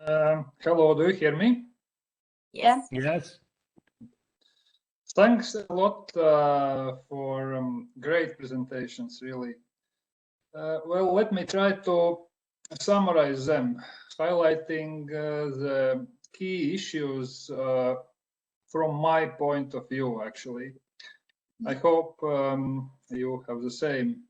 Hello, do you hear me? Yes. Yes. Thanks a lot for great presentations, really. Well, let me try to summarize them, highlighting the key issues from my point of view, actually. I hope you have the same.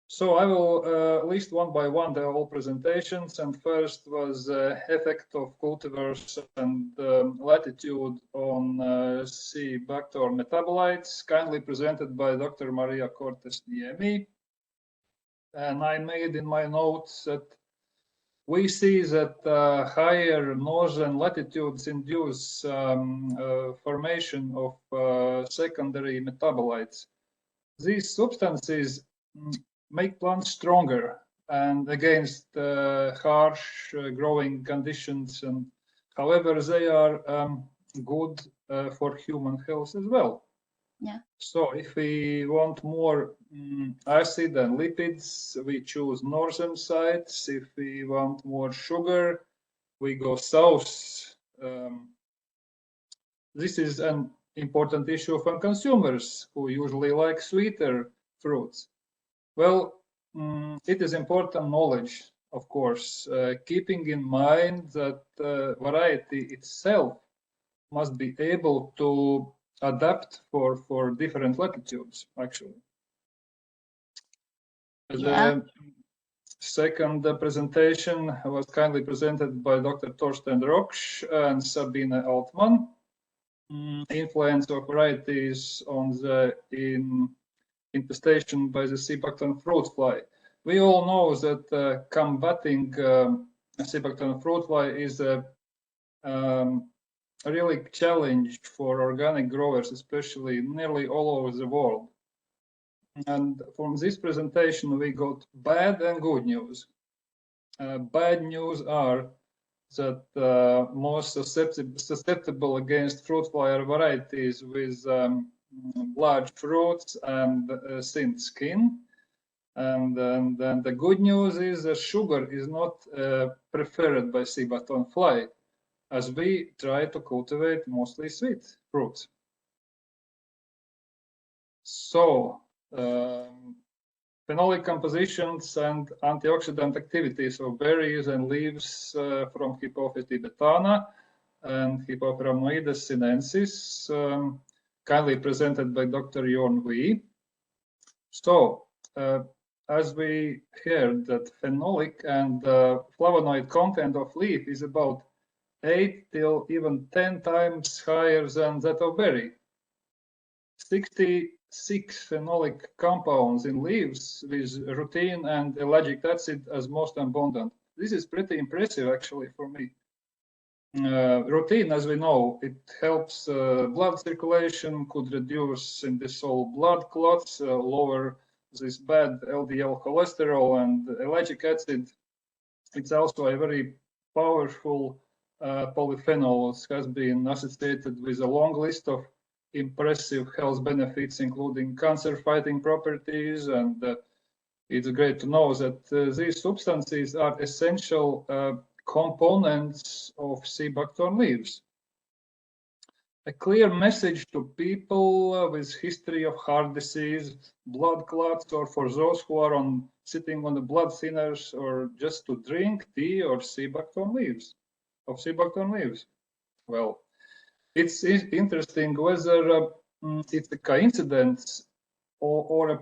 So I will list one by one the whole presentations, and first was effect of cultivars and latitude on C. bacter metabolites, kindly presented by Dr. Maria Cortes Niemi. And I made in my notes that we see that higher northern latitudes induce formation of secondary metabolites. These substances make plants stronger and against harsh growing conditions. And however, they are good for human health as well. Yeah. So if we want more acid and lipids, we choose northern sites. If we want more sugar, we go south. This is an important issue for consumers who usually like sweeter fruits. Well, it is important knowledge, of course, keeping in mind that variety itself must be able to adapt for different latitudes, actually. Yeah. The second presentation was kindly presented by Dr. Torsten Roksch and Sabine Altmann. Influence of varieties on the infestation by the C. bacter fruit fly. We all know that combating C. bacter fruit fly is a really challenge for organic growers, especially nearly all over the world. And from this presentation, we got bad and good news. Bad news are that most susceptible against fruit fly varieties with large fruits and thin skin. And then the good news is that sugar is not preferred by C. bacter fly, as we try to cultivate mostly sweet fruits. So, phenolic compositions and antioxidant activities of berries and leaves from Hippophyta tibetana and Hippophyta moedes sinensis, kindly presented by Dr. Jorn Wee. So, as we heard that phenolic and flavonoid content of leaf is about 8 till even 10 times higher than that of berry. 66 phenolic compounds in leaves with rutin and ellagic acid as most abundant. This is pretty impressive actually for me. Rutin, as we know, it helps blood circulation, could reduce indissolved blood clots, lower this bad LDL cholesterol, and ellagic acid. It's also a very powerful polyphenol. It has been associated with a long list of impressive health benefits, including cancer-fighting properties, and it's great to know that these substances are essential components of C. bacter leaves. A clear message to people with history of heart disease, blood clots, or for those who are sitting on the blood thinners, or just to drink tea or C. bacter leaves. Well, it's interesting whether it's a coincidence or a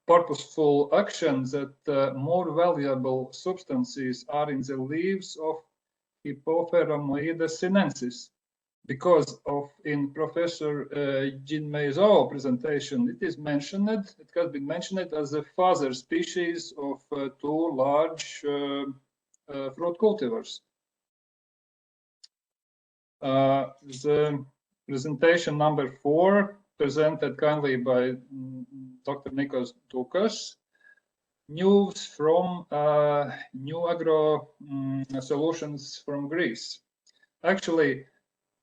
purposeful action that more valuable substances are in the leaves of Hippophyta moedes sinensis. Because of in Professor Jin Mei's presentation, it has been mentioned as a father species of two large fruit cultivars. The presentation number 4, presented kindly by Dr. Nikos Doukas, news from New Agro Solutions from Greece. Actually,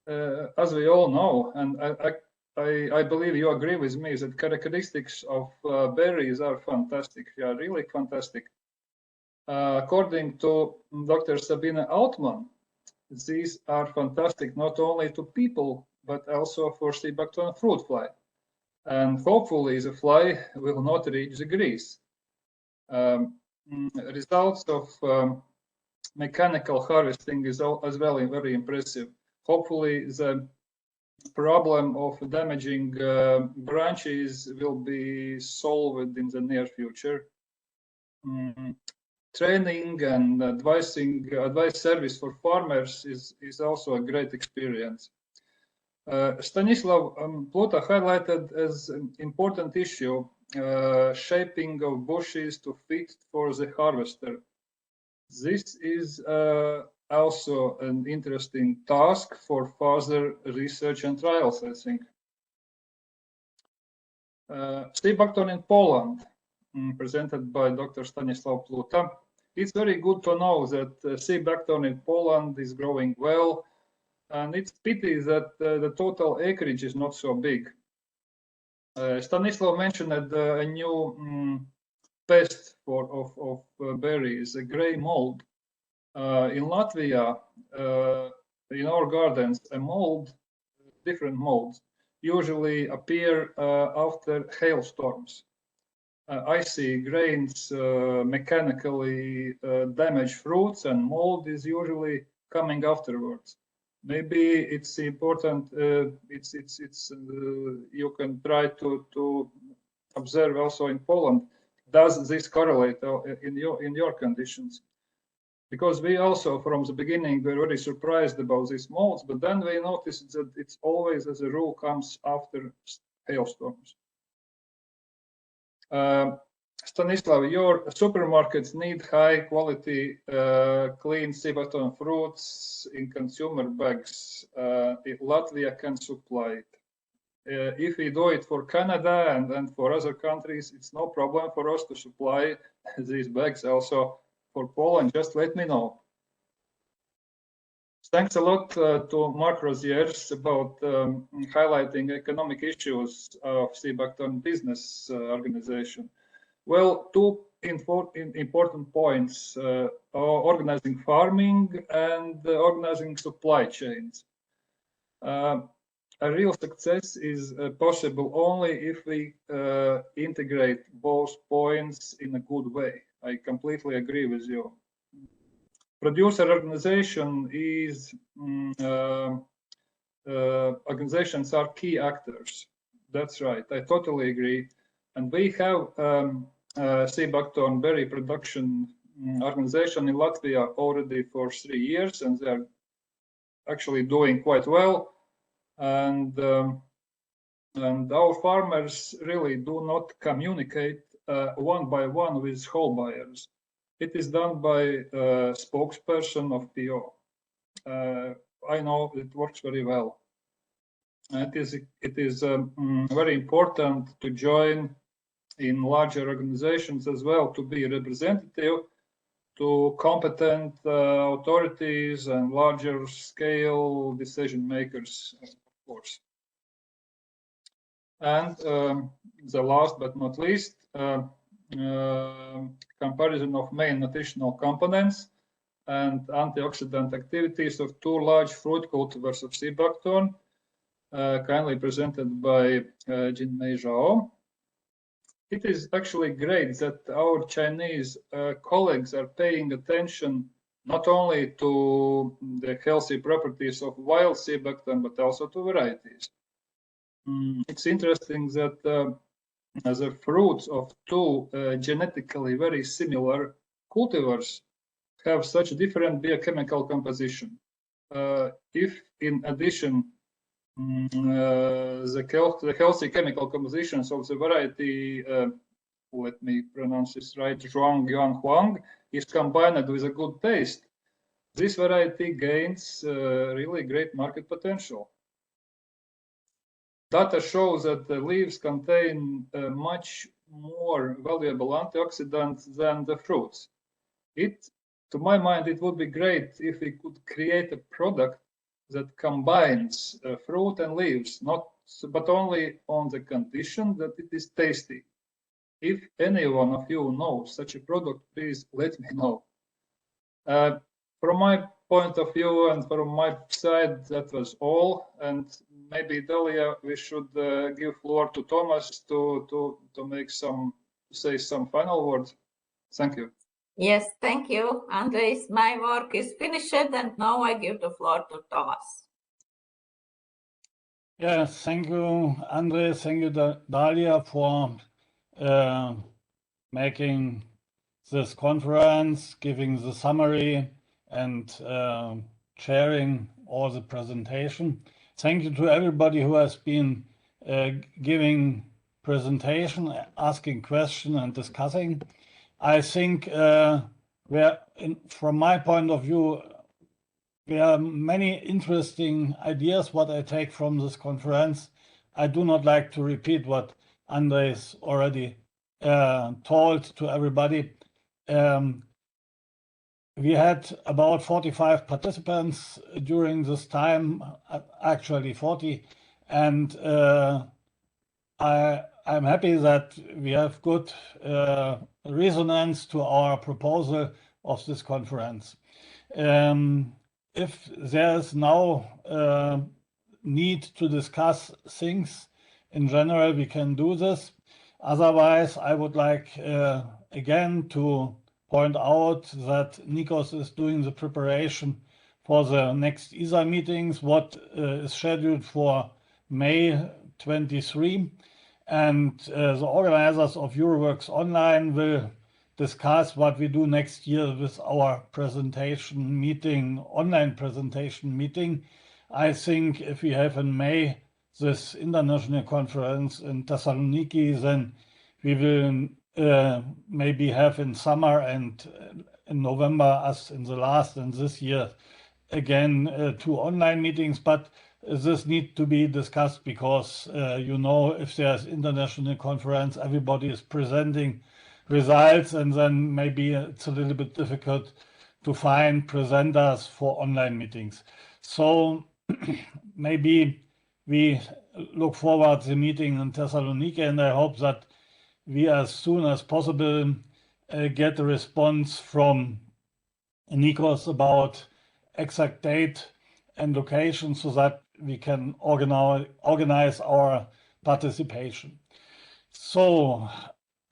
as we all know, and I believe you agree with me, that characteristics of berries are fantastic. They are really fantastic. According to Dr. Sabine Altmann, these are fantastic not only to people, but also for Seebuckthorn fruit fly. And hopefully the fly will not reach the grease. Results of mechanical harvesting is as well very impressive. Hopefully the problem of damaging branches will be solved in the near future. Training and advice service for farmers is also a great experience. Stanislav Pluta highlighted as an important issue shaping of bushes to fit for the harvester. This is also an interesting task for further research and trials, I think. Seebuckthorn in Poland, presented by Dr. Stanislav Pluta. It's very good to know that Seebuckthorn in Poland is growing well, and it's pity that the total acreage is not so big. Stanislav mentioned a new pest of berries, a gray mold. In Latvia, in our gardens, different molds, usually appear after hailstorms. Icy grains mechanically damage fruits, and mold is usually coming afterwards. Maybe it's important. You can try to observe also in Poland. Does this correlate in your conditions? Because we also, from the beginning, were very surprised about these molds, but then we noticed that it's always, as a rule, comes after hailstorms. Stanislav, your supermarkets need high quality, clean Seebuckthorn fruits in consumer bags. If Latvia can supply it. If we do it for Canada and for other countries, it's no problem for us to supply these bags also for Poland. Just let me know. Thanks a lot to Mark Roziers about highlighting economic issues of Seebuckthorn business organization. Well, two important points, organizing farming and organizing supply chains. A real success is possible only if we integrate both points in a good way. I completely agree with you. Producer organization is organizations are key actors. That's right. I totally agree. And we have Seebuckthorn berry production organization in Latvia already for 3 years, and they're actually doing quite well. And our farmers really do not communicate one by one with whole buyers. It is done by a spokesperson of PO. I know it works very well. It is very important to join in larger organizations as well, to be representative to competent authorities and larger scale decision makers, of course. And the last but not least, comparison of main nutritional components and antioxidant activities of two large fruit cultivars of Seebuckthorn, kindly presented by Jinmei Zhao. It is actually great that our Chinese colleagues are paying attention not only to the healthy properties of wild Seebuckthorn, but also to varieties. It's interesting that the fruits of two genetically very similar cultivars have such different biochemical composition. If in addition the healthy chemical compositions of the variety, let me pronounce this right, Zhuang Yuan Huang, is combined with a good taste, this variety gains really great market potential. Data shows that the leaves contain much more valuable antioxidants than the fruits. To my mind, it would be great if we could create a product that combines fruit and leaves, but only on the condition that it is tasty. If any one of you knows such a product, please let me know. From my point of view and from my side, that was all. And maybe Dalia, we should give floor to Thomas to say some final words. Thank you. Yes, thank you, Andres. My work is finished, and now I give the floor to Thomas. Yes, thank you, Andres. Thank you, Dalia, for making this conference, giving the summary, and sharing all the presentation. Thank you to everybody who has been giving presentation, asking questions, and discussing. I think from my point of view, there are many interesting ideas what I take from this conference. I do not like to repeat what Andres already told to everybody. We had about 45 participants during this time, actually 40, and I'm happy that we have good resonance to our proposal of this conference. If there is now need to discuss things in general, we can do this. Otherwise, I would like again to point out that Nikos is doing the preparation for the next ESA meetings, what is scheduled for May 23. And the organizers of Euroworks Online will discuss what we do next year with our presentation meeting, online presentation meeting. I think if we have in May this international conference in Thessaloniki, then we will maybe have in summer and in November, as in the last and this year, again 2 online meetings. But this needs to be discussed because, you know, if there's international conference, everybody is presenting results, and then maybe it's a little bit difficult to find presenters for online meetings. So maybe we look forward to the meeting in Thessaloniki, and I hope that we as soon as possible get a response from Nikos about exact date and location so that we can organize our participation. So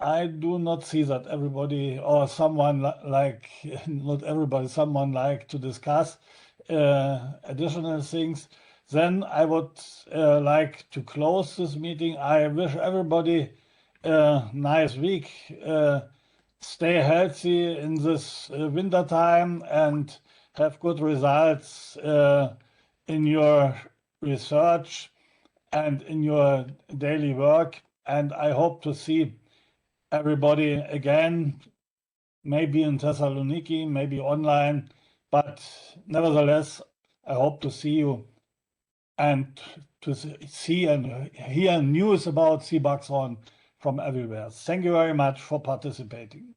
I do not see that everybody or someone like, not everybody, someone like to discuss additional things. Then I would like to close this meeting. I wish everybody a nice week. Stay healthy in this winter time and have good results in your research and in your daily work. And I hope to see everybody again, maybe in Thessaloniki, maybe online, but nevertheless, I hope to see you and to see and hear news about CBUX from everywhere. Thank you very much for participating.